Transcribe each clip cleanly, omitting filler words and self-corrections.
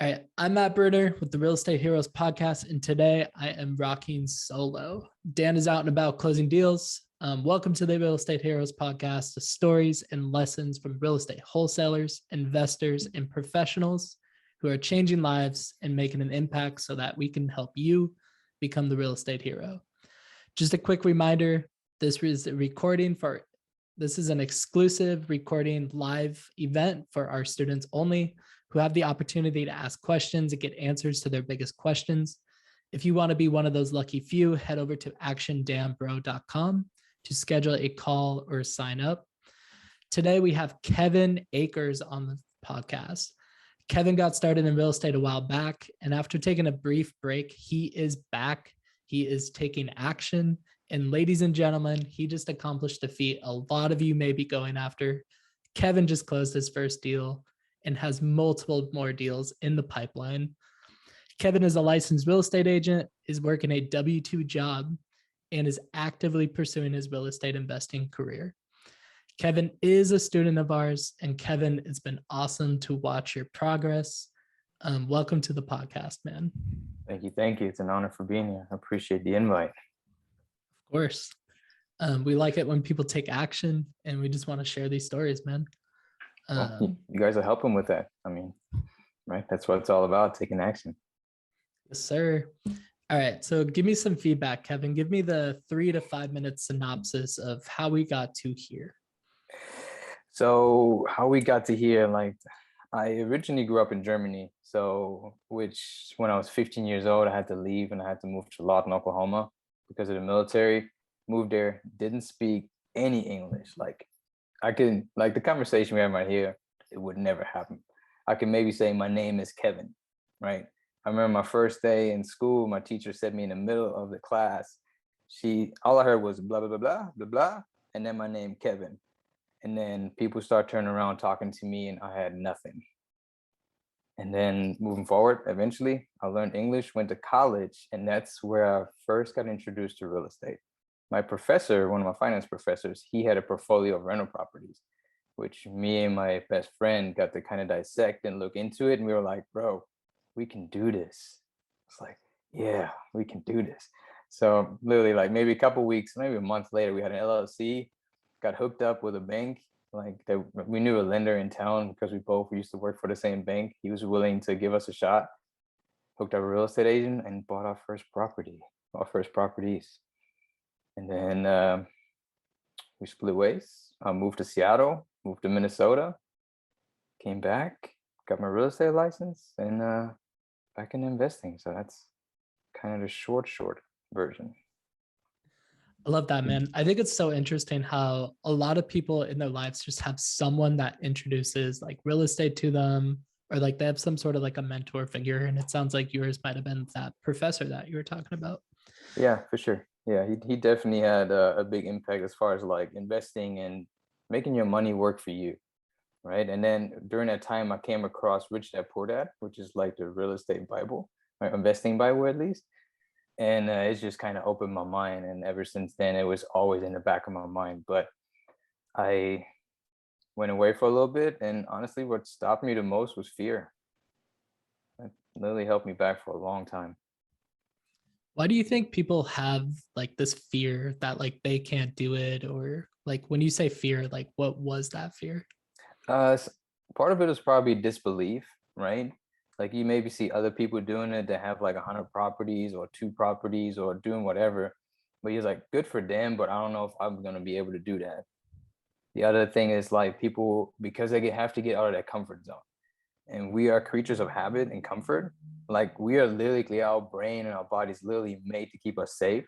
All right, I'm Matt Bruner with the Real Estate Heroes podcast, and today I am rocking solo. Dan is out and about closing deals. Welcome to the Real Estate Heroes podcast, the stories and lessons from real estate wholesalers, investors, and professionals who are changing lives and making an impact so that we can help you become the real estate hero. Just a quick reminder, this is an exclusive recording live event for our students only, who have the opportunity to ask questions and get answers to their biggest questions. If you want to be one of those lucky few, head over to actiondanbro.com to schedule a call or sign up. Today, we have Kevin Akers on the podcast. Kevin got started in real estate a while back, and after taking a brief break, he is back. He is taking action. And ladies and gentlemen, he just accomplished a feat a lot of you may be going after. Kevin just closed his first deal and has multiple more deals in the pipeline. Kevin is a licensed real estate agent, is working a W-2 job, and is actively pursuing his real estate investing career. Kevin is a student of ours, and Kevin, it's been awesome to watch your progress. Welcome to the podcast, man. Thank you. Thank you. It's an honor for being here. I appreciate the invite. Of course. We like it when people take action, and we just want to share these stories, man. Well, you guys are helping with that. I mean, right? That's what it's all about, taking action. Yes, sir. All right. So give me some feedback, Kevin. Give me the 3 to 5 minute synopsis of how we got to here. So how we got to here, I originally grew up in Germany. Which when I was 15 years old, I had to leave and I had to move to Lawton, Oklahoma because of the military. Moved there, didn't speak any English. The conversation we have right here, it would never happen. I can maybe say my name is Kevin, right? I remember my first day in school, my teacher set me in the middle of the class. All I heard was blah, blah, blah, blah, blah, blah, and then my name, Kevin. And then people start turning around talking to me and I had nothing. And then moving forward, eventually I learned English, went to college, and that's where I first got introduced to real estate. My professor, one of my finance professors, he had a portfolio of rental properties, which me and my best friend got to kind of dissect and look into it. And we were like, bro, we can do this. It's like, yeah, we can do this. So literally maybe a couple weeks, maybe a month later, we had an LLC, got hooked up with a bank. We knew a lender in town because we both used to work for the same bank. He was willing to give us a shot, hooked up a real estate agent and bought our first properties. And then we split ways. I moved to Seattle, moved to Minnesota, came back, got my real estate license, and back in investing. So that's kind of the short version. I love that, man. I think it's so interesting how a lot of people in their lives just have someone that introduces real estate to them, or they have some sort of a mentor figure. And it sounds like yours might have been that professor that you were talking about. Yeah, for sure. Yeah, he definitely had a big impact as far as investing and making your money work for you, right? And then during that time, I came across Rich Dad Poor Dad, which is the real estate Bible, or investing Bible at least. And it's just kind of opened my mind. And ever since then, it was always in the back of my mind. But I went away for a little bit. And honestly, what stopped me the most was fear. It literally held me back for a long time. Why do you think people have this fear that they can't do it? Or when you say fear, what was that fear? Part of it is probably disbelief, right? You maybe see other people doing it that have 100 properties or 2 properties or doing whatever, but you're good for them, but I don't know if I'm going to be able to do that. The other thing is people, because they have to get out of their comfort zone, and we are creatures of habit and comfort. We are literally, our brain and our body is literally made to keep us safe.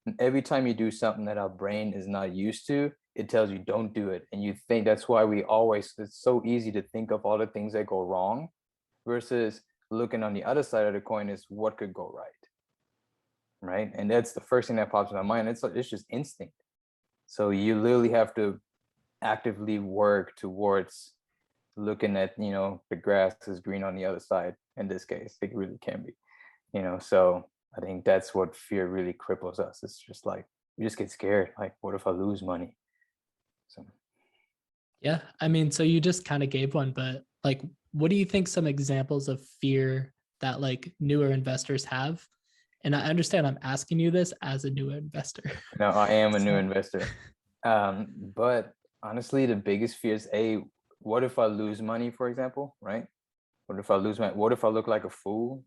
And every time you do something that our brain is not used to, it tells you don't do it. And you think that's why it's so easy to think of all the things that go wrong versus looking on the other side of the coin is what could go right? And that's the first thing that pops in my mind. It's just instinct. So you literally have to actively work towards looking at, the grass is green on the other side. In this case, it really can be, so I think that's what fear really cripples us. It's just you just get scared. What if I lose money? So yeah, I mean, so you just kind of gave one, but what do you think some examples of fear that like newer investors have? And I understand I'm asking you this as a newer investor. No, I am a new So, investor. But honestly, the biggest fear is what if I lose money, for example, right? What if I lose my, what if I look like a fool?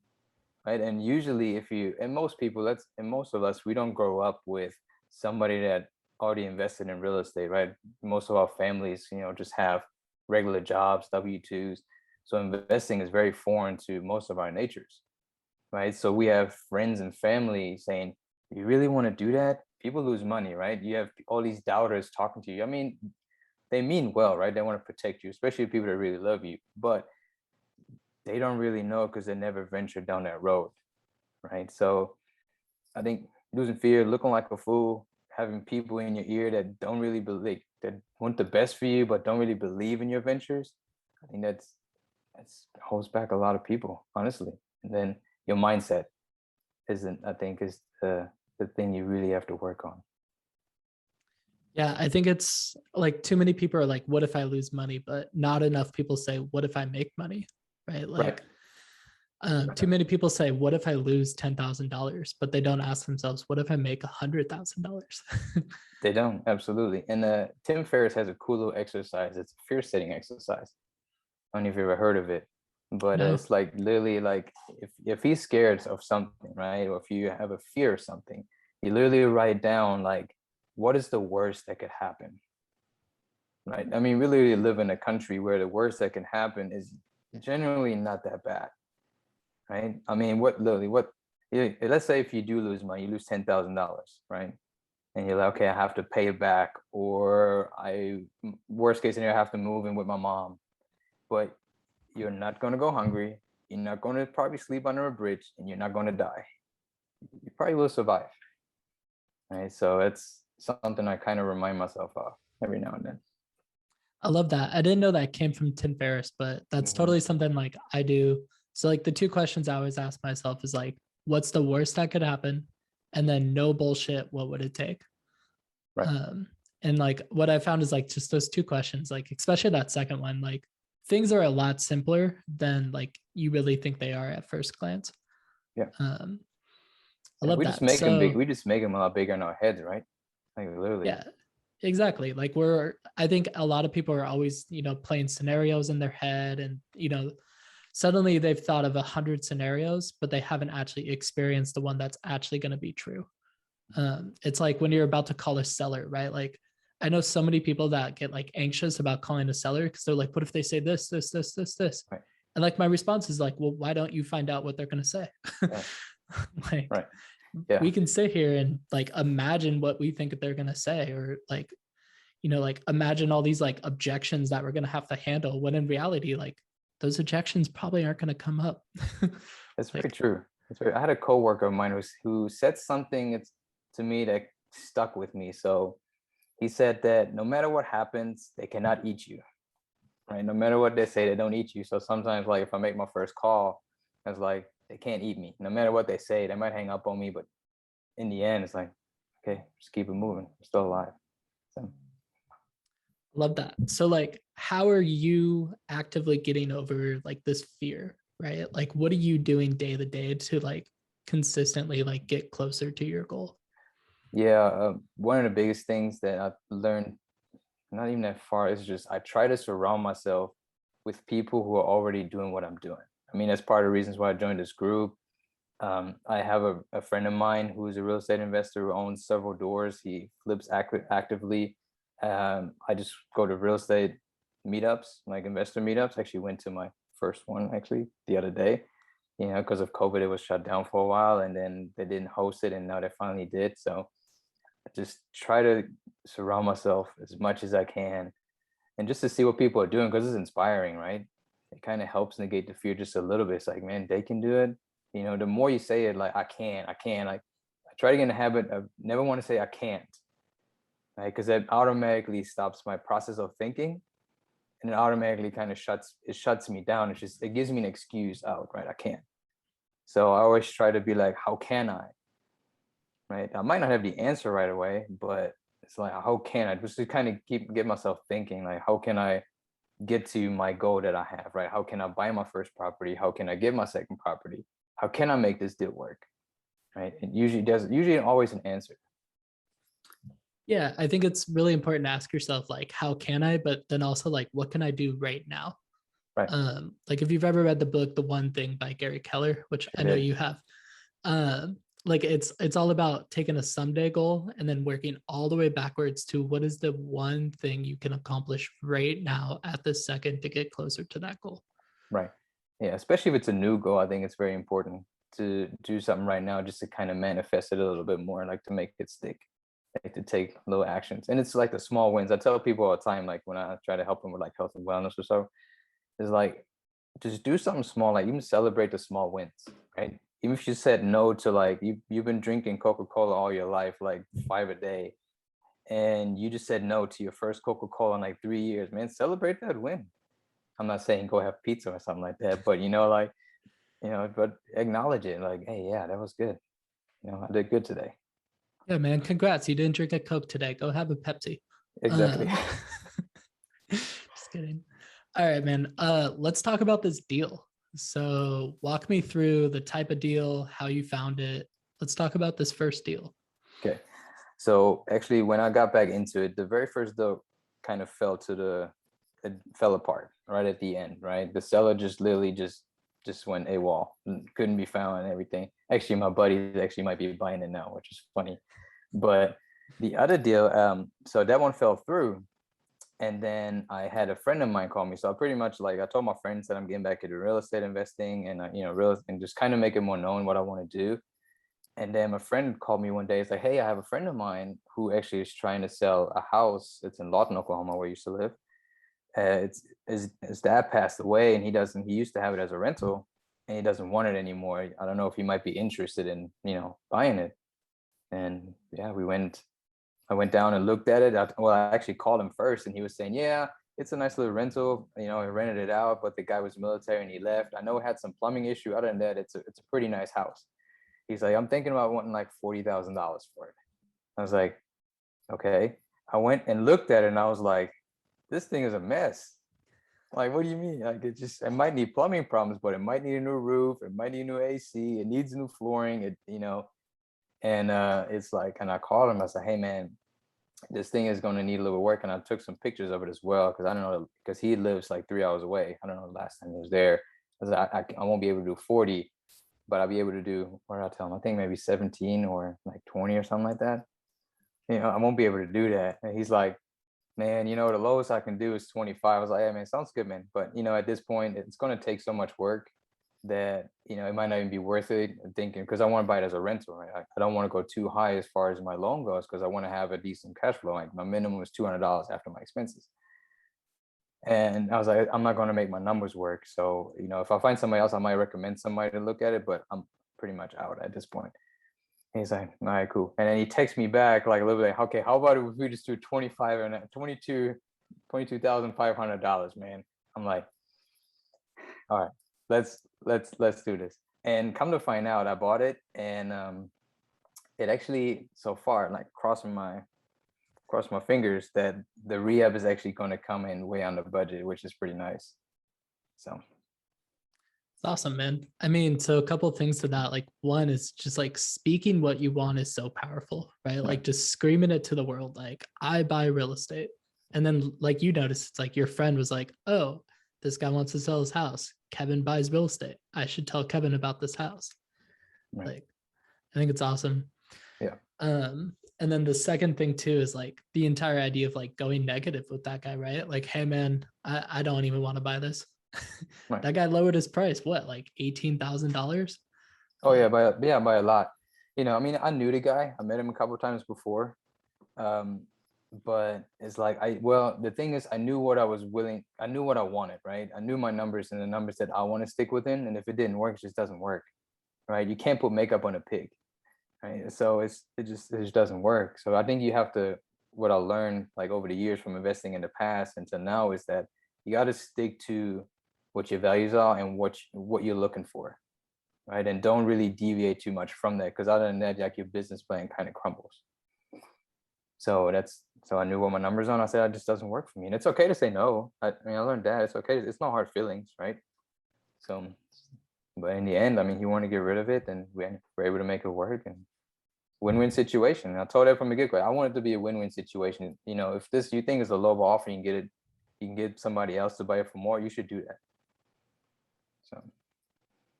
Right. And usually if you, and most people, and most of us, we don't grow up with somebody that already invested in real estate, right? Most of our families, just have regular jobs, W-2s. So investing is very foreign to most of our natures, right? So we have friends and family saying, you really want to do that? People lose money, right? You have all these doubters talking to you. I mean, they mean well, right? They want to protect you, especially people that really love you, but they don't really know because they never ventured down that road, right? So I think losing fear, looking like a fool, having people in your ear that don't really believe, that want the best for you but don't really believe in your ventures. I think that's holds back a lot of people, honestly. And then your mindset I think is the thing you really have to work on. yeah, I think it's like too many people are like, what if I lose money? But not enough people say, what if I make money? Right. Right. Like, too many people say, what if I lose $10,000? But they don't ask themselves, what if I make $100,000? They don't, absolutely. And Tim Ferriss has a cool little exercise. It's a fear setting exercise. I don't know if you've ever heard of it, but No. it's like literally like if he's scared of something, right? Or if you have a fear of something, you literally write down like, what is the worst that could happen? Right. I mean, we literally live in a country where the worst that can happen is generally not that bad. Right. I mean, let's say if you do lose money, you lose $10,000, right? And you're like, okay, I have to pay it back, or worst case scenario, I have to move in with my mom. But you're not going to go hungry. You're not going to probably sleep under a bridge, and you're not going to die. You probably will survive. Right. So it's something I kind of remind myself of every now and then. I love that. I didn't know that came from Tim Ferriss, but that's Mhm. totally something like I do. So like the two questions I always ask myself is like, what's the worst that could happen? And then no bullshit, what would it take? Right. Um, and like what I found is like just those two questions, like especially that second one, like things are a lot simpler than like you really think they are at first glance. Yeah. Um, I Yeah. love We just that. make them big. So We just make them a lot bigger in our heads, right? Like literally. yeah, exactly. Like I think a lot of people are always, playing scenarios in their head and, suddenly they've thought of 100 scenarios, but they haven't actually experienced the one that's actually going to be true. It's like when you're about to call a seller, right? Like I know so many people that get like anxious about calling a seller because they're like, what if they say this, this, this, this, this? Right. And like my response is like, well, why don't you find out what they're going to say? Yeah. Like Right. Yeah. we can sit here and like imagine what we think they're going to say, or like, like imagine all these like objections that we're going to have to handle, when in reality, like those objections probably aren't going to come up. That's very Like, true. I had a coworker of mine who said something to me that stuck with me. So he said that no matter what happens, they cannot eat you. Right. No matter what they say, they don't eat you. So sometimes, like if I make my first call, it's like they can't eat me. No matter what they say, they might hang up on me, but in the end, it's like, okay, just keep it moving. I'm still alive. So love that. So like, how are you actively getting over like this fear, right? Like, what are you doing day to day to like consistently like get closer to your goal? yeah, one of the biggest things that I've learned, not even that far, is just I try to surround myself with people who are already doing what I'm doing. I mean, that's part of the reasons why I joined this group. I have a friend of mine who's a real estate investor who owns several doors. He flips actively. I just go to real estate meetups, like investor meetups. Actually went to my first one actually the other day, because of COVID, it was shut down for a while and then they didn't host it and now they finally did. So I just try to surround myself as much as I can and just to see what people are doing because it's inspiring, right? It kind of helps negate the fear just a little bit. It's like, man, they can do it. The more you say it, like, I can, like, I try to get in the habit of never want to say I can't, right? Because that automatically stops my process of thinking and it automatically kind of shuts me down. It gives me an excuse out, right? I can't. So I always try to be like, how can I? Right. I might not have the answer right away, but it's like, how can I just to kind of get myself thinking, like, how can I get to my goal that I have, right? How can I buy my first property? How can I get my second property? How can I make this deal work? Right? It usually always an answer. Yeah, I think it's really important to ask yourself, like, how can I, but then also like, what can I do right now? Right. Like if you've ever read the book The One Thing by Gary Keller, which I I know did. you have, like it's all about taking a someday goal and then working all the way backwards to what is the one thing you can accomplish right now at this second to get closer to that goal. Right. Yeah, especially if it's a new goal, I think it's very important to do something right now just to kind of manifest it a little bit more, like to make it stick, like to take little actions. And it's like the small wins. I tell people all the time, like when I try to help them with like health and wellness or so, is like just do something small, like even celebrate the small wins, right? Even if you said no to like you've been drinking Coca-Cola all your life, like 5 a day, and you just said no to your first Coca-Cola in like 3 years, man, celebrate that win. I'm not saying go have pizza or something like that, but like, but acknowledge it. Like, hey, yeah, that was good. I did good today. Yeah, man, congrats. You didn't drink a Coke today. Go have a Pepsi. Exactly. Um, just kidding. All right, man. Let's talk about this deal. So walk me through the type of deal, how you found it. Let's talk about this first deal. Okay. So actually, when I got back into it, the very first deal kind of it fell apart right at the end, right? The seller just literally just went AWOL, couldn't be found and everything. Actually, my buddy actually might be buying it now, which is funny. But the other deal, so that one fell through. And then I had a friend of mine call me. So I pretty much I told my friends that I'm getting back into real estate investing and, and just kind of make it more known what I want to do. And then my friend called me one day. It's like, hey, I have a friend of mine who actually is trying to sell a house. It's in Lawton, Oklahoma, where I used to live. It's his dad passed away, and he used to have it as a rental, and he doesn't want it anymore. I don't know if he might be interested in buying it. And yeah, I went down and looked at it. I actually called him first, and he was saying, yeah, it's a nice little rental. He rented it out, but the guy was military and he left. I know it had some plumbing issue. Other than that, it's a pretty nice house. He's like, I'm thinking about wanting like $40,000 for it. I was like, okay. I went and looked at it, and I was like, this thing is a mess. Like, what do you mean? Like, it might need plumbing problems, but it might need a new roof. It might need new AC. It needs new flooring. And it's like, and I called him. I said, hey man, this thing is going to need a little work. And I took some pictures of it as well, because I don't know, because he lives like 3 hours away. I don't know the last time he was there. I said, I won't be able to do 40, but I'll be able to do, what did I tell him? I think maybe 17 or like 20 or something like that. I won't be able to do that. And he's like, man, the lowest I can do is 25. I was like, yeah, man, sounds good, man. But, at this point, it's going to take so much work that, it might not even be worth it. Thinking, because I want to buy it as a rental, right? I don't want to go too high as far as my loan goes, because I want to have a decent cash flow. Like my minimum is $200 after my expenses. And I was like, I'm not going to make my numbers work. So, if I find somebody else, I might recommend somebody to look at it, but I'm pretty much out at this point. And he's like, all right, cool. And then he texts me back like a little bit like, okay, how about if we just do 25 and $22,500, man? I'm like, all right, let's do this. And come to find out, I bought it, and it actually, so far, like cross my fingers, that the rehab is actually going to come in way on the budget, which is pretty nice. So It's awesome, man. I mean, so a couple of things to that. Like one is just like speaking what you want is so powerful, right? Like just screaming it to the world, like I buy real estate. And then like you notice, it's like your friend was like, oh, this guy wants to sell his house. Kevin buys real estate. I should tell Kevin about this house. right. Like, I think it's awesome. Yeah. And then the second thing too is like the entire idea of like going negative with that guy, right? Like, hey man, I don't even want to buy this. Right. That guy lowered his price. What, like $18,000? Oh yeah, by a lot. I mean, I knew the guy. I met him a couple of times before. But it's like the thing is, I knew what I wanted, right? I knew my numbers and the numbers that I want to stick within. And if it didn't work, it just doesn't work. Right? You can't put makeup on a pig. Right. So it just doesn't work. So I think you have to, what I learned like over the years from investing in the past until now, is that you got to stick to what your values are and what you're looking for. Right. And don't really deviate too much from that, because other than that, like your business plan kind of crumbles. So So I knew what my numbers on. I said, it just doesn't work for me. And it's okay to say no. I mean, I learned that. It's okay. It's no hard feelings, right? So, but in the end, I mean, he wanted to get rid of it, and we were able to make it work, and win-win situation. And I told her from the get-go, I want it to be a win-win situation. You know, if this you think is a low offer, you can get somebody else to buy it for more, you should do that. So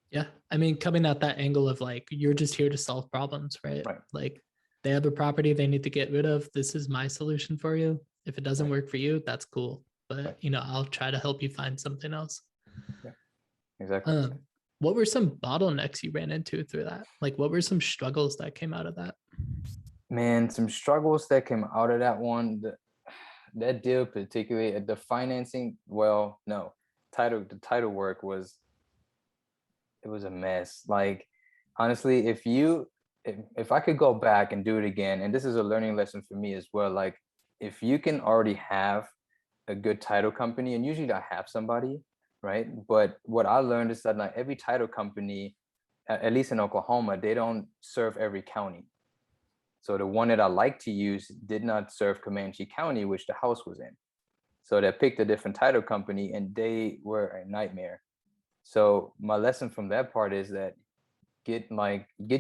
Yeah. I mean, coming at that angle of like, you're just here to solve problems, right? right, Like they have a property they need to get rid of. This is my solution for you. If it doesn't right, work for you, that's cool. But right. I'll try to help you find something else. Yeah, exactly. Um, what were some bottlenecks you ran into through that? Like what were some struggles that came out of that? Man, some struggles that came out of that one. That deal, particularly the financing. Well, no, the title work was it was a mess. Like honestly, if I could go back and do it again, and this is a learning lesson for me as well. Like if you can already have a good title company, and usually I have somebody, right? But what I learned is that not every title company, at least in Oklahoma, they don't serve every county. So the one that I like to use did not serve Comanche County, which the house was in. So they picked a different title company, and they were a nightmare. So my lesson from that part is that get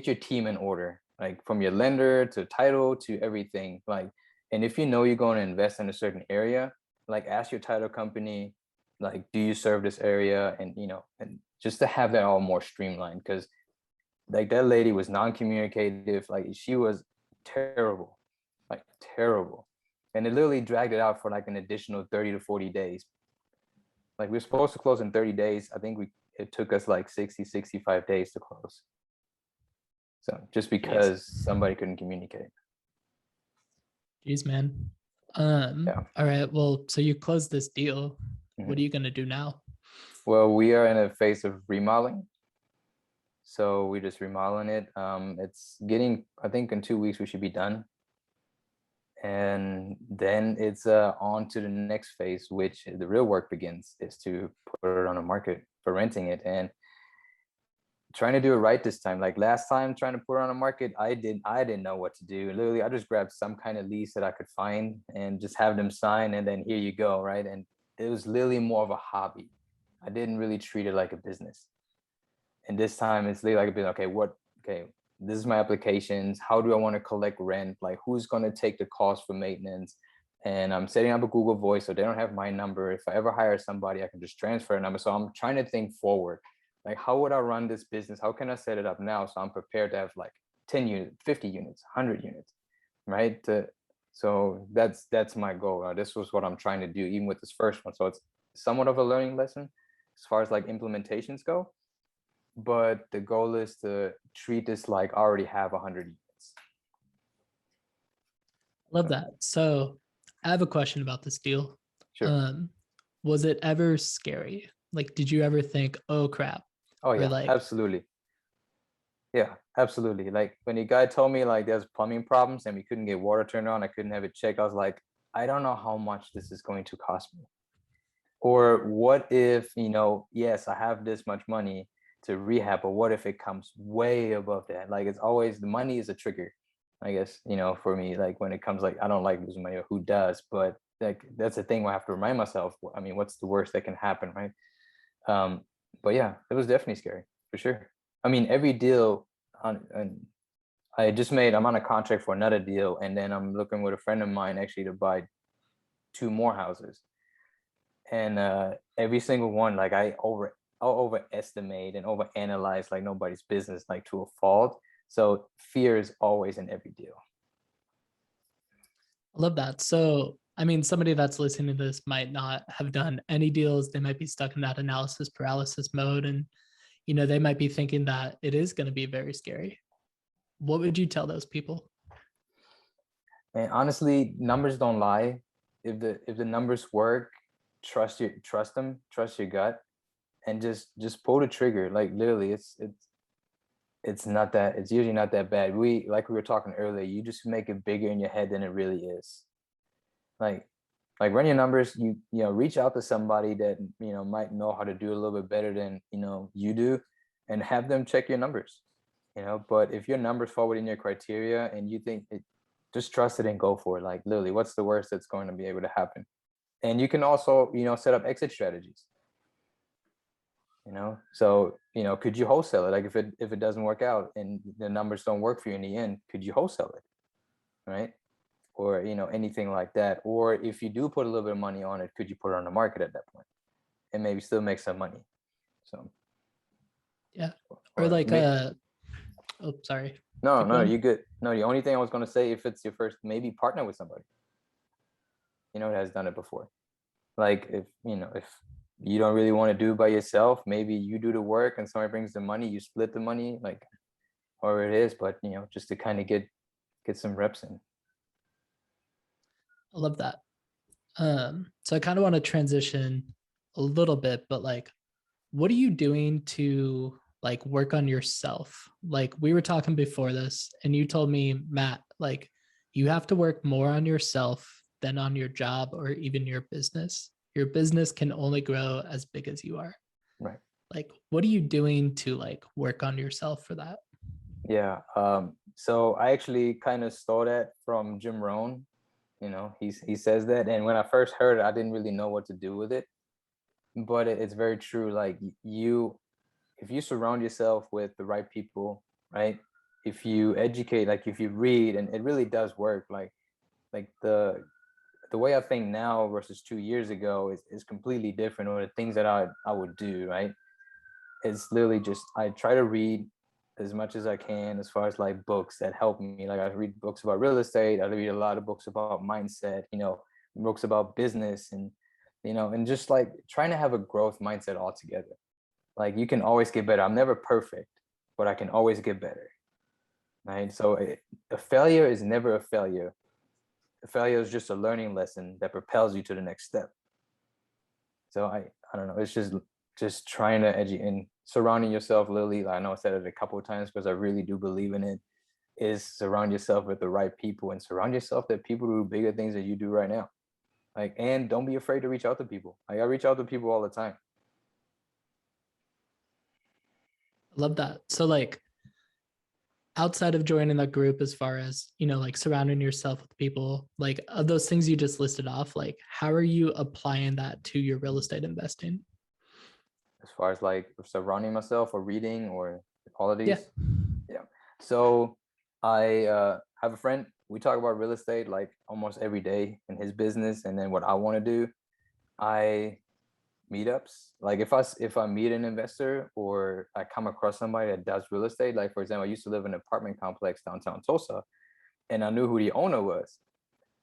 your team in order, like from your lender to title to everything. Like, and if you know you're going to invest in a certain area, like ask your title company, like, do you serve this area? And and just to have that all more streamlined, because like that lady was non-communicative, like she was terrible, like terrible. And it literally dragged it out for like an additional 30 to 40 days. Like we were supposed to close in 30 days. I think it took us like 65 days to close. So just Jeez, because somebody couldn't communicate. Jeez, man. Yeah. All right. Well, so you closed this deal. What are Mhm. you gonna do now? Well, we are in a phase of remodeling. So we're just remodeling it. It's getting, I think in 2 weeks we should be done. And then it's on to the next phase, which the real work begins, is to put it on the market for renting it. And trying to do it right this time. Like last time trying to put it on the market, I didn't know what to do. Literally, I just grabbed some kind of lease that I could find and just have them sign, and then here you go, right? And it was literally more of a hobby. I didn't really treat it like a business. And this time it's literally like a business. Okay, this is my applications. How do I want to collect rent? Like who's going to take the cost for maintenance? And I'm setting up a Google Voice so they don't have my number. If I ever hire somebody, I can just transfer a number. So I'm trying to think forward. Like, how would I run this business? How can I set it up now so I'm prepared to have like 10 units, 50 units, 100 units, right? So that's my goal. This was what I'm trying to do, even with this first one. So it's somewhat of a learning lesson as far as like implementations go. But the goal is to treat this like I already have 100 units. Love So, that. So I have a question about this deal. sure. Um, was it ever scary? Like, did you ever think, oh crap? Oh Or yeah, like, absolutely. Yeah, absolutely. Like when the guy told me like there's plumbing problems and we couldn't get water turned on, I couldn't have it checked. I was like, I don't know how much this is going to cost me. Or what if, yes, I have this much money to rehab, but what if it comes way above that? Like it's always the money is a trigger, I guess, for me, like when it comes like I don't like losing money, or who does, but like that's the thing I have to remind myself. I mean, what's the worst that can happen, right? Um, but yeah, it was definitely scary for sure. I mean, every deal and I'm on a contract for another deal, and then I'm looking with a friend of mine actually to buy two more houses. And every single one, like I'll overestimate and overanalyze like nobody's business, like to a fault. So fear is always in every deal. I love that. So, I mean, somebody that's listening to this might not have done any deals. They might be stuck in that analysis paralysis mode. And, they might be thinking that it is going to be very scary. What would you tell those people? And honestly, numbers don't lie. If the numbers work, trust them, trust your gut, and just pull the trigger. Like literally, it's not that, it's usually not that bad. Like we were talking earlier, you just make it bigger in your head than it really is. Like run your numbers, reach out to somebody that might know how to do a little bit better than you do, and have them check your numbers. But if your numbers fall within your criteria and you think just trust it and go for it. Like literally, what's the worst that's going to be able to happen? And you can also, set up exit strategies. So could you wholesale it? Like if it doesn't work out and the numbers don't work for you in the end, could you wholesale it? Right? Or anything like that. Or if you do put a little bit of money on it, could you put it on the market at that point and maybe still make some money? So yeah. Or like oh, sorry. no, you good. No, the only thing I was going to say, if it's your first, maybe partner with somebody that has done it before. Like if you don't really want to do it by yourself, maybe you do the work and somebody brings the money, you split the money, like or it is, but just to kind of get some reps in. I love that. So I kind of want to transition a little bit, but like, what are you doing to like work on yourself? Like we were talking before this and you told me, Matt, like you have to work more on yourself than on your job or even your business. Your business can only grow as big as you are. Right. Like, what are you doing to like work on yourself for that? Yeah. So I actually kind of stole that from Jim Rohn. He says that, and when I first heard it, I didn't really know what to do with it, but it's very true. Like if you surround yourself with the right people, right? If you educate, like if you read, and it really does work. Like the way I think now versus 2 years ago is completely different. Or the things that I would do, right? It's literally just I try to read as much as I can as far as like books that help me. Like I read books about real estate. I read a lot of books about mindset, books about business and and just like trying to have a growth mindset altogether. Like you can always get better. I'm never perfect, but I can always get better. Right. So a failure is never a failure. A failure is just a learning lesson that propels you to the next step. So I don't know. It's just trying to educate and surrounding yourself, Lily. I know I said it a couple of times because I really do believe in it. Is surround yourself with the right people and surround yourself with people who do bigger things than you do right now. Like, and don't be afraid to reach out to people. Like I reach out to people all the time. I love that. So like outside of joining that group, as far as like surrounding yourself with people, like of those things you just listed off, like how are you applying that to your real estate investing? As far as like surrounding myself or reading or all of Yeah. these. Yeah. So I have a friend. We talk about real estate like almost every day in his business, and then what I want to do. I meetups. Like if I meet an investor or I come across somebody that does real estate, like for example, I used to live in an apartment complex downtown Tulsa, and I knew who the owner was.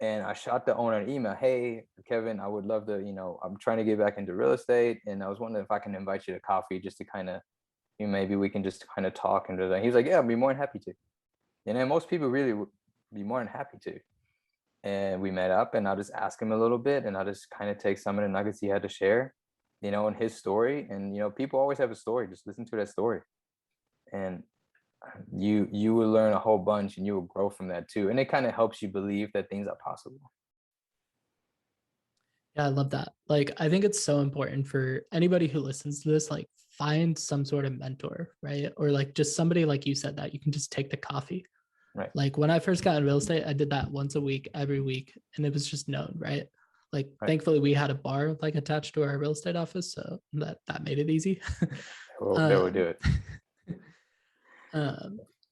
And I shot the owner an email. Hey, Kevin, I would love to, I'm trying to get back into real estate. And I was wondering if I can invite you to coffee just to kind of, maybe we can just kind of talk. And he was like, yeah, I'd be more than happy to. And then most people really would be more than happy to. And we met up and I just asked him a little bit and I just kind of take some of the nuggets he had to share, and his story. And, people always have a story. Just listen to that story. And you will learn a whole bunch and you will grow from that too. And it kind of helps you believe that things are possible. Yeah, I love that. Like, I think it's so important for anybody who listens to this, like, find some sort of mentor, right? Or like just somebody, like you said, that you can just take the coffee. Right. Like when I first got in real estate, I did that once a week, every week, and it was just known, right? Like, Right. Thankfully, we had a bar like attached to our real estate office, so that made it easy. They will do it.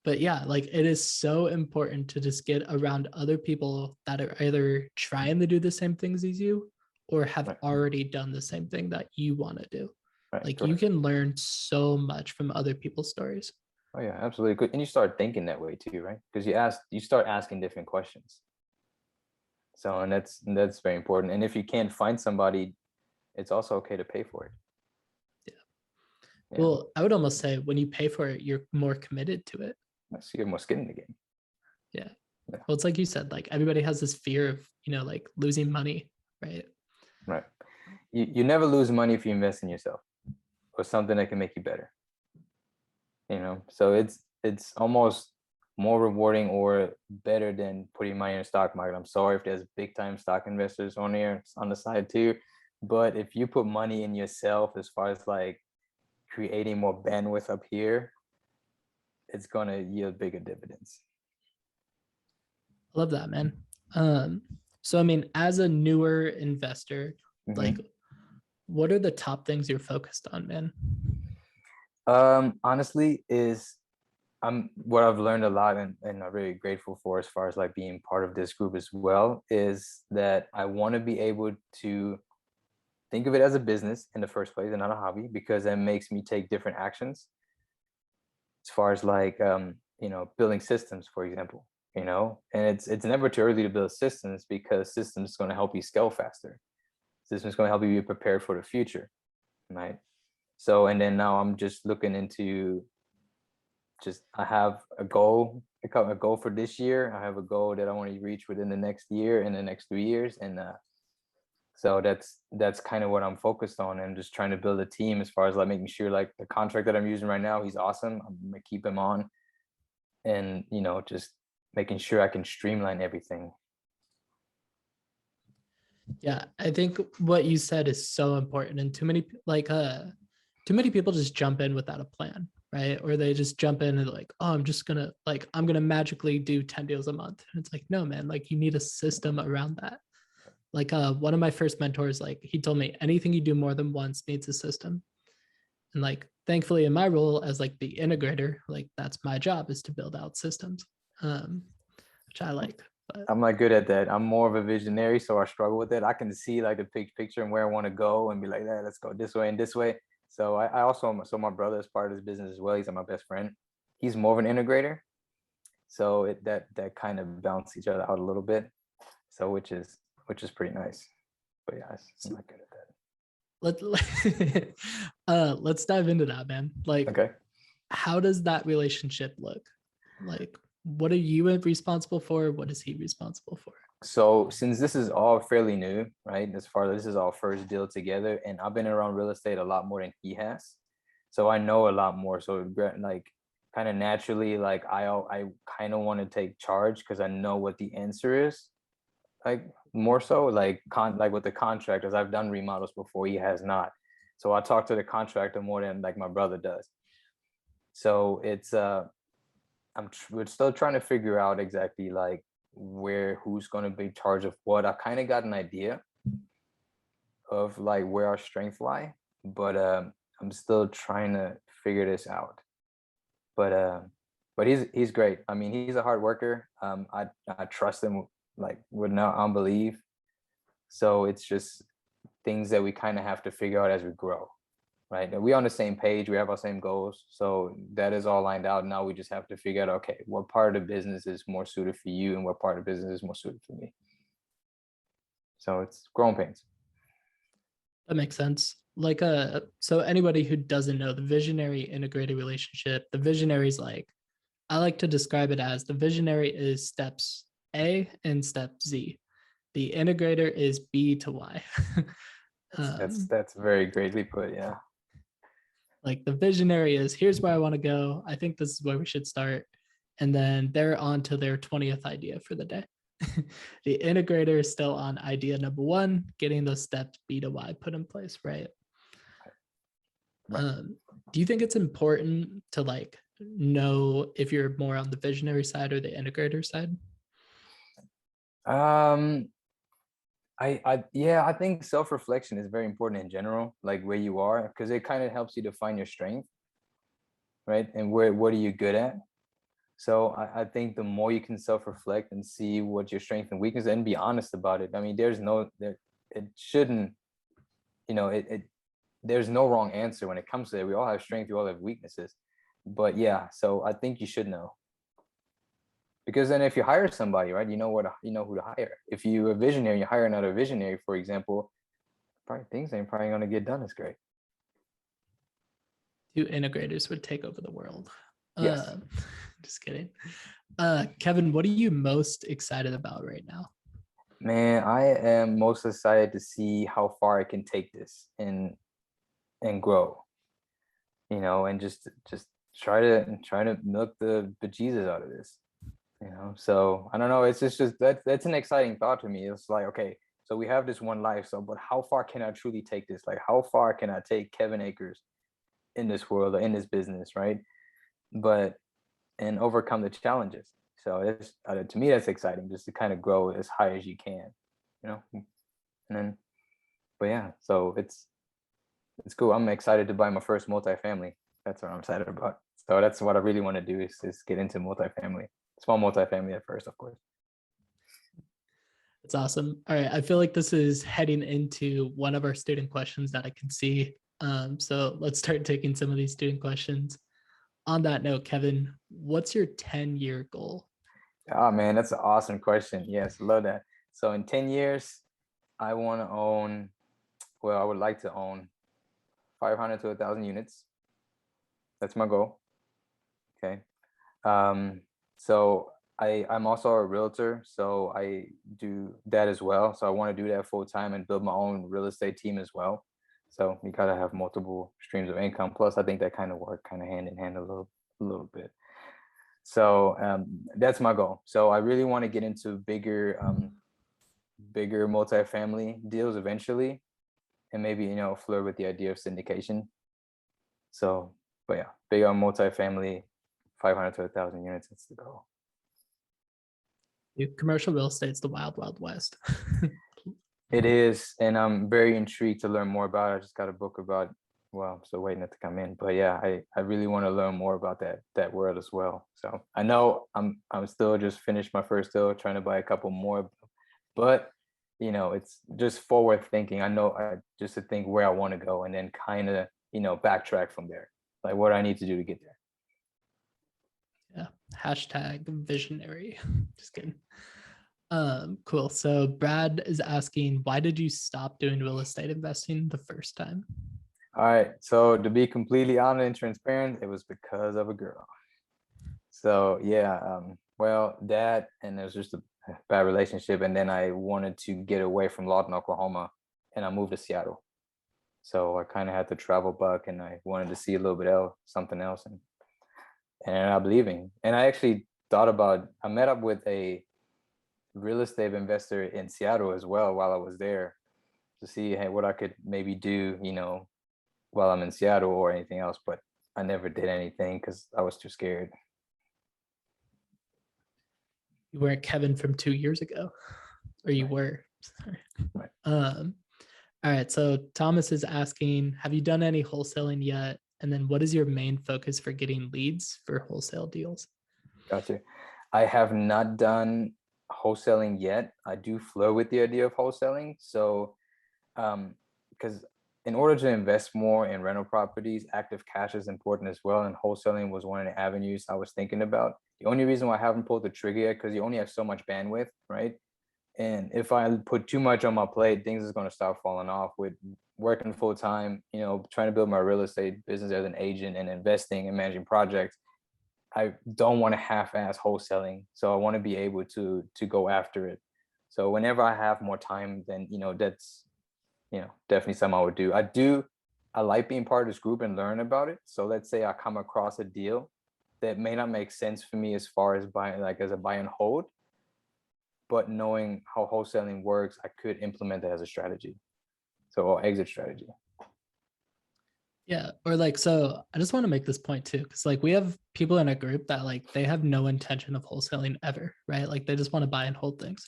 But yeah, like it is so important to just get around other people that are either trying to do the same things as you or have Right. already done the same thing that you want to do. Right. Like Correct. you can learn so much from other people's stories. Oh yeah, absolutely. And you start thinking that way too, right? Because you start asking different questions. So, and that's very important. And if you can't find somebody, it's also okay to pay for it. Yeah. Well, I would almost say when you pay for it, you're more committed to it. So you have more skin in the game. Yeah. Well, it's like you said, like everybody has this fear of, like losing money, right? Right. You never lose money if you invest in yourself or something that can make you better. So it's almost more rewarding or better than putting money in the stock market. I'm sorry if there's big time stock investors on here on the side too, but if you put money in yourself, as far as like creating more bandwidth up here, it's gonna yield bigger dividends. I love that, man. So I mean, as a newer investor, like, Mhm. what are the top things you're focused on, man? Honestly, is what I've learned a lot, and I'm really grateful for as far as like being part of this group as well, is that I want to be able to think of it as a business in the first place and not a hobby, because that makes me take different actions as far as like building systems, for example. And it's never too early to build systems, because systems is going to help you scale faster. Systems is going to help you be prepared for the future, right? So, and then now I'm just looking into, just I have a goal, a goal for this year. I have a goal that I want to reach within the next year and the next 3 years, and so that's kind of what I'm focused on, and just trying to build a team as far as like making sure, like the contract that I'm using right now, he's awesome. I'm gonna keep him on, and just making sure I can streamline everything. Yeah, I think what you said is so important, and too many people just jump in without a plan, right? Or they just jump in and like, oh, I'm gonna magically do 10 deals a month. And it's like, no, man, like you need a system around that. Like one of my first mentors, like he told me anything you do more than once needs a system. And like thankfully in my role as like the integrator, like that's my job, is to build out systems. Um, which I like. But I'm not good at that. I'm more of a visionary, so I struggle with it. I can see like the big picture and where I want to go, and be like, "Yeah, let's go this way and this way." So I also, so my brother is part of this business as well. He's my best friend. He's more of an integrator, so that kind of balance each other out a little bit. So which is pretty nice. But yeah, I'm not good at let let's dive into that, man. that. Like, Okay. how does that relationship look? Like, what are you responsible for? What is he responsible for? So since this is all fairly new, right? As far as this is our first deal together, and I've been around real estate a lot more than he has, so I know a lot more. So like kind of naturally, like I kind of want to take charge, because I know what the answer is. Like more so, like like with the contractors, I've done remodels before. He has not, so I talk to the contractor more than like my brother does. So it's we're still trying to figure out exactly like who's going to be in charge of what. I kind of got an idea of like where our strengths lie, but I'm still trying to figure this out. But he's great. I mean, he's a hard worker. I trust him like with no unbelief. So it's just things that we kind of have to figure out as we grow, right? And we on the same page, we have our same goals, so that is all lined out. Now we just have to figure out, okay, what part of the business is more suited for you, and what part of the business is more suited for me. So it's growing pains. That makes sense. Like, so anybody who doesn't know the visionary integrated relationship, the visionary is like, I like to describe it as the visionary is steps A and step Z. The integrator is B to Y. That's very greatly put. Yeah. Like the visionary is here's where I want to go. I think this is where we should start. And then they're on to their 20th idea for the day. The integrator is still on idea number one, getting those steps B to Y put in place, right? Right. Do you think it's important to like know if you're more on the visionary side or the integrator side? um yeah, I think self-reflection is very important in general, like where you are, because it kind of helps you define your strength, right? And what are you good at. So I think the more you can self-reflect and see what your strength and weakness, and be honest about it. I mean, it shouldn't, it there's no wrong answer when it comes to it. We all have strengths, we all have weaknesses. But yeah, so I think you should know. Because then if you hire somebody, right, you know who to hire. If you're a visionary, you hire another visionary, for example, probably things ain't probably gonna get done as great. Two integrators would take over the world. Yes. Uh, just kidding. Kevin, what are you most excited about right now? Man, I am most excited to see how far I can take this and grow, and just try to milk the bejesus out of this. So I don't know, it's just that's an exciting thought to me. It's like, okay, so we have this one life, so but how far can I truly take this? Like, how far can I take Kevin Akers in this world or in this business, right? But and overcome the challenges. So it's to me that's exciting, just to kind of grow as high as you can, you know. And then, but yeah, so it's cool. I'm excited to buy my first multifamily. That's what I'm excited about. So that's what I really want to do is get into multifamily, small multifamily at first, of course. It's awesome. All right. I feel like this is heading into one of our student questions that I can see. So let's start taking some of these student questions. On that note, Kevin, what's your 10-year goal? Oh man, that's an awesome question. Yes, love that. So in 10 years, I want to own, well, I would like to own 500 to 1,000 units. That's my goal. Okay. So I'm also a realtor, so I do that as well. So I want to do that full time and build my own real estate team as well. So you gotta have multiple streams of income. Plus, I think that kind of work kind of hand in hand a little bit. So that's my goal. So I really want to get into bigger multifamily deals eventually, and maybe flirt with the idea of syndication. So, but yeah, big on multifamily, 500 to 1,000 units. That's the goal. Commercial real estate's the wild, wild west. It is, and I'm very intrigued to learn more about it. I just got a book about, well, I'm still waiting it to come in, but yeah, I really want to learn more about that world as well. So I know I'm still just finished my first deal, trying to buy a couple more, but it's just forward thinking. I know just to think where I want to go and then kind of backtrack from there, like what I need to do to get there. Yeah. Hashtag visionary. Just kidding. Cool. So Brad is asking, why did you stop doing real estate investing the first time? All right. So to be completely honest and transparent, it was because of a girl. So yeah, well, that, and it was just a bad relationship, and then I wanted to get away from Lawton, Oklahoma, and I moved to Seattle. So I kind of had to travel back, and I wanted to see a little bit else, something else, and I ended up leaving. And I actually I met up with a real estate investor in Seattle as well while I was there, to see, hey, what I could maybe do, while I'm in Seattle or anything else. But I never did anything because I was too scared. You weren't Kevin from 2 years ago, or you were. Sorry. Right. All right. So Thomas is asking, have you done any wholesaling yet? And then what is your main focus for getting leads for wholesale deals? Gotcha. I have not done wholesaling yet. I do flow with the idea of wholesaling. So, because in order to invest more in rental properties, active cash is important as well. And wholesaling was one of the avenues I was thinking about. The only reason why I haven't pulled the trigger yet, because you only have so much bandwidth, right? And if I put too much on my plate, things is going to start falling off with working full time, trying to build my real estate business as an agent and investing and managing projects. I don't want to half-ass wholesaling. So I want to be able to go after it. So whenever I have more time, then, that's, definitely something I would do. I like being part of this group and learn about it. So let's say I come across a deal that may not make sense for me as far as buying, like as a buy and hold, but knowing how wholesaling works, I could implement that as a strategy. So, or exit strategy. Yeah. Or like, so I just want to make this point too, because like we have people in a group that like they have no intention of wholesaling ever, right? Like they just want to buy and hold things.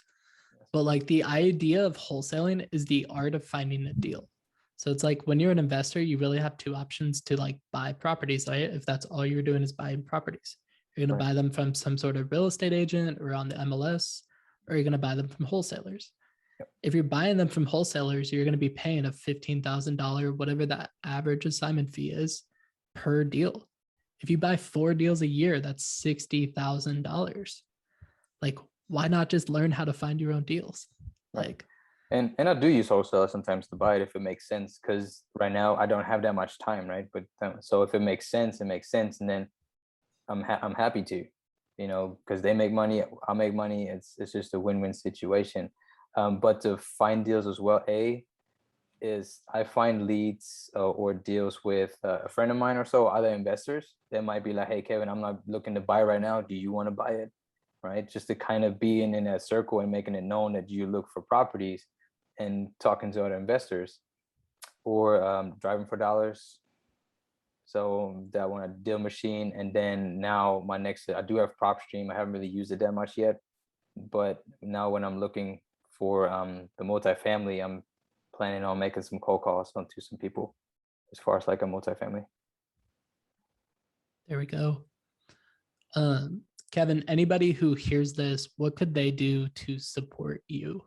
But like the idea of wholesaling is the art of finding a deal. So it's like when you're an investor, you really have two options to like buy properties, right? If that's all you're doing is buying properties, you're going to buy them from some sort of real estate agent or on the MLS, or you're going to buy them from wholesalers. If you're buying them from wholesalers, you're going to be paying a $15,000, whatever that average assignment fee is per deal. If you buy 4 deals a year, that's $60,000. Like, why not just learn how to find your own deals? Like, and I do use wholesale sometimes to buy it if it makes sense, because right now I don't have that much time, right? But so if it makes sense, it makes sense, and then I'm happy to, because they make money, I'll make money. It's just a win-win situation. But to find deals as well, is I find leads or deals with a friend of mine or so, other investors that might be like, hey, Kevin, I'm not looking to buy right now. Do you want to buy it? Right? Just to kind of be in that circle and making it known that you look for properties and talking to other investors, or driving for dollars. So that one, a deal machine. And then now my next, I do have prop stream. I haven't really used it that much yet, but now when I'm looking for the multifamily, I'm planning on making some cold calls onto some people as far as like a multifamily. There we go. Kevin, anybody who hears this, what could they do to support you?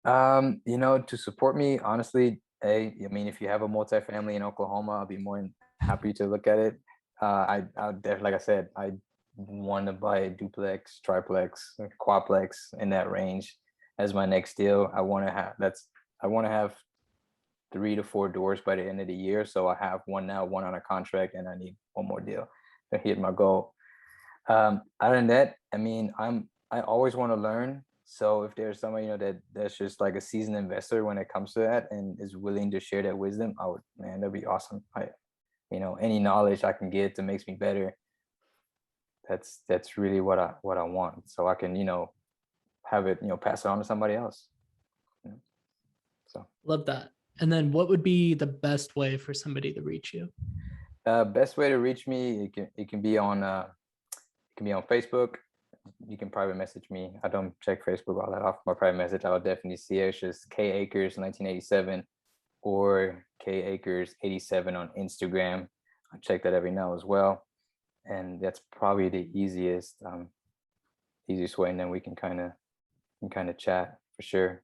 To support me, honestly, I mean, if you have a multifamily in Oklahoma, I'll be more than happy to look at it. I definitely, like I said, I want to buy a duplex, triplex, quadplex in that range as my next deal. I want to have 3 to 4 doors by the end of the year. So I have one now, one on a contract, and I need one more deal to hit my goal. Other than that, I mean, I always want to learn. So if there's somebody, that's just like a seasoned investor when it comes to that and is willing to share that wisdom, that'd be awesome. Any knowledge I can get that makes me better. That's really what I want. So I can, have it, pass it on to somebody else. So Love that. And then what would be the best way for somebody to reach you? Best way to reach me, it can be on Facebook. You can private message me. I don't check Facebook all that often. My private message, I'll definitely see it. It's just K Akers 1987 or K Akers 87 on Instagram. I check that every now as well, and that's probably the easiest way. And then we can kind of chat for sure.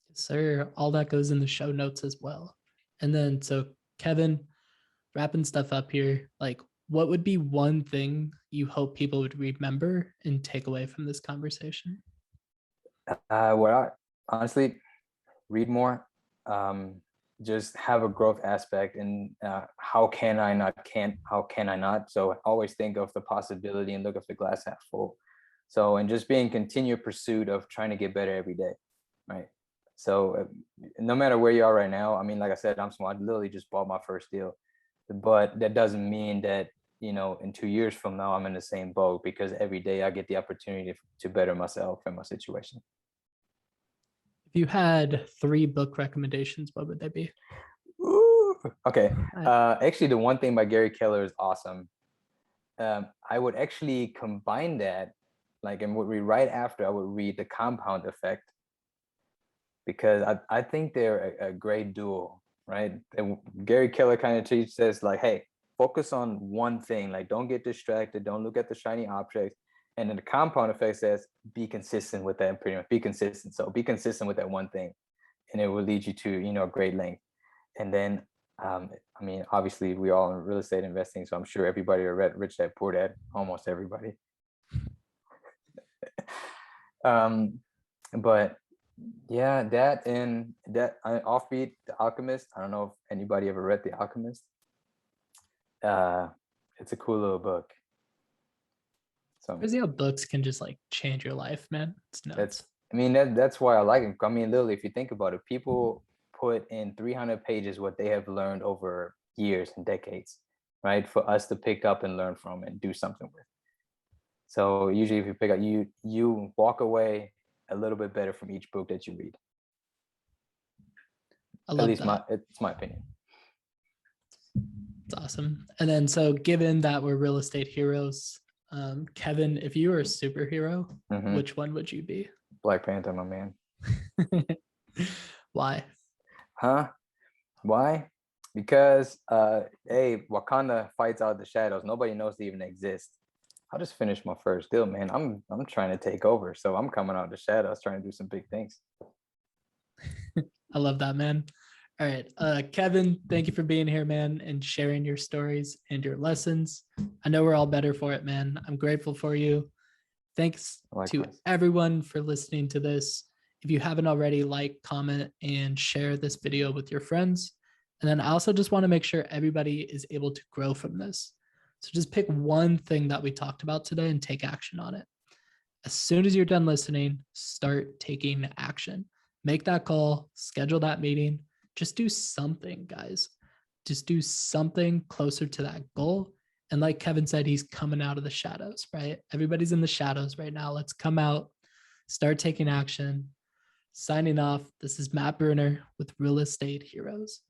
Yes, sir. All that goes in the show notes as well. And then, so Kevin, wrapping stuff up here, like, what would be one thing you hope people would remember and take away from this conversation? Honestly, read more. Just have a growth aspect, and how can I not? So always think of the possibility and look at the glass half full. So, and just be in continued pursuit of trying to get better every day, right? So no matter where you are right now, I mean, like I said, I'm small. I literally just bought my first deal, but that doesn't mean that, in 2 years from now, I'm in the same boat, because every day I get the opportunity to better myself and my situation. If you had 3 book recommendations, what would they be? Ooh, okay. Actually, the one thing by Gary Keller is awesome. I would actually combine that, and would read right after, I would read The Compound Effect, because I think they're a great duo, right? And Gary Keller kind of says, hey, focus on one thing, don't get distracted, don't look at the shiny objects. And then The Compound Effect says, be consistent with that, pretty much be consistent. So be consistent with that one thing, and it will lead you to, a great length. And then, I mean, obviously we all in real estate investing, so I'm sure everybody read Rich Dad Poor Dad, almost everybody. But yeah, that and that Offbeat, The Alchemist. I don't know if anybody ever read The Alchemist. It's a cool little book. So crazy how books can just change your life, man. It's nuts. That's why I like them. I mean, literally, if you think about it, people put in 300 pages what they have learned over years and decades, right? For us to pick up and learn from and do something with. So usually if you pick up, you walk away a little bit better from each book that you read. I love that. It's my opinion. It's awesome. And then, so given that we're real estate heroes, Kevin, if you were a superhero, which one would you be? Black Panther, my man. Why? Why? Because Wakanda fights out the shadows. Nobody knows they even exist. I'll just finish my first deal, man. I'm trying to take over, so I'm coming out of the shadows, trying to do some big things. I love that, man. All right, Kevin, thank you for being here, man, and sharing your stories and your lessons. I know we're all better for it, man. I'm grateful for you. Thanks to everyone for listening to this. If you haven't already, comment, and share this video with your friends. And then I also just want to make sure everybody is able to grow from this. So just pick one thing that we talked about today and take action on it. As soon as you're done listening, start taking action. Make that call, schedule that meeting. Just do something, guys. Just do something closer to that goal. And like Kevin said, he's coming out of the shadows, right? Everybody's in the shadows right now. Let's come out, start taking action. Signing off. This is Matt Bruner with Real Estate Heroes.